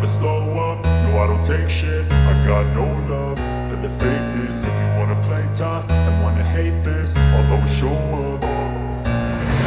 slow up, no I don't take shit. I got no love for the fakeness. If you wanna play tough and wanna hate this, I'll always show up.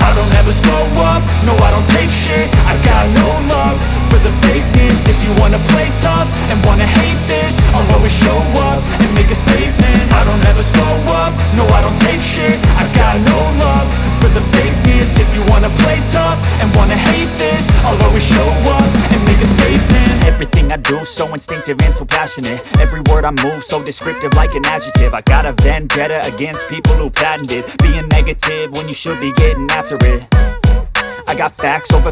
I don't ever slow up, no I don't take shit. I got no love for the fakeness. If you wanna play tough and wanna hate this, I'll always show up and make a statement. I don't ever slow up, no I don't take shit. I got no love for the fakeness. If you wanna play tough and wanna hate this, I'll always show up and make a statement. Everything I do so instinctive and so passionate. Every word I move so descriptive like an adjective. I got a vendetta against people who patented being negative when you should be getting after it. I got facts over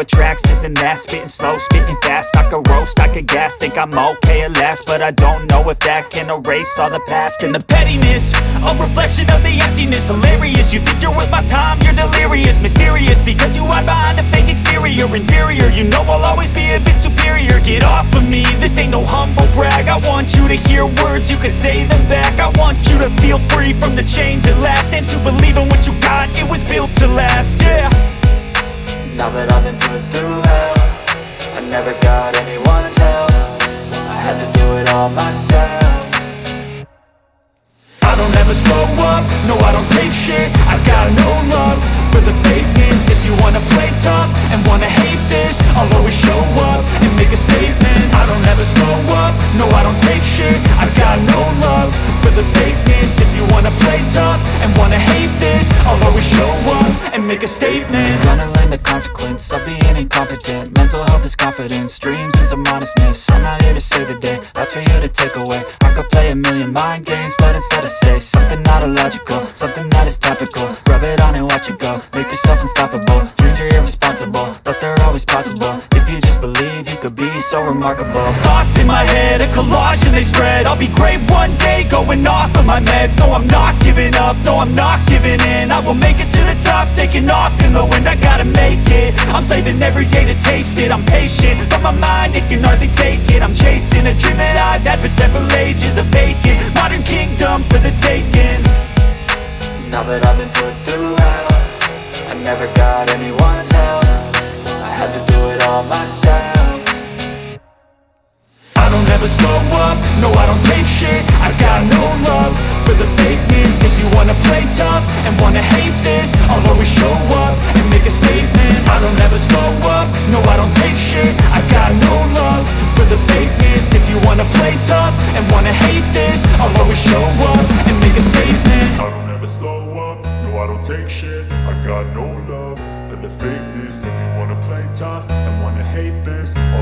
tracks, this and that. Spitting slow, spitting fast. I could roast, I could gas. Think I'm okay at last, but I don't know if that can erase all the past. And the pettiness, a reflection of the emptiness. Hilarious, you think you're worth my time, you're delirious. Mysterious, because you hide behind a fake exterior. Inferior, you know I'll always be a bit superior. Get off of me, this ain't no humble brag. I want you to hear words, you can say them back. I want you to feel free from the chains at last, and to believe in what you got, it was built to last, yeah. Now that I've been put through hell, I never got anyone's help. I had to do it all myself. I don't ever slow up, no I don't take shit. I got no love for the fakeness. If you wanna play tough and wanna hate this, I'll always show up and make a statement. I don't ever slow up, no I don't take shit. I got no love for the fakeness. If you wanna play tough and wanna hate this, I'll always show up and make a statement. Gonna learn the consequence of being incompetent. Mental health is confidence, dreams and some honestness. I'm not here to save the day, that's for you to take away. I could play a million mind games, but instead I say something not illogical, something that is topical. Rub it on and watch it go, make yourself unstoppable. Dreams are irresponsible, but they're always possible. If you just believe, you could be so remarkable. Thoughts in my head, a collage and they spread. I'll be great one day, going off of my meds. No, I'm not giving up, no, I'm not giving in. I will make it to the top, taking off in the wind. I gotta make it, I'm saving every day to taste it. I'm patient, but my mind, it can hardly take it. I'm chasing a dream that I've had for several ages. A vacant, modern kingdom for the taking. Now that I've been put through hell, I never got anyone's help. I had to do it all myself. I don't ever slow up, no I don't take shit. I got no love for the fakeness. If you wanna play tough and wanna hate this, I'll always show up and make a statement. I don't ever slow up, no I don't take shit. I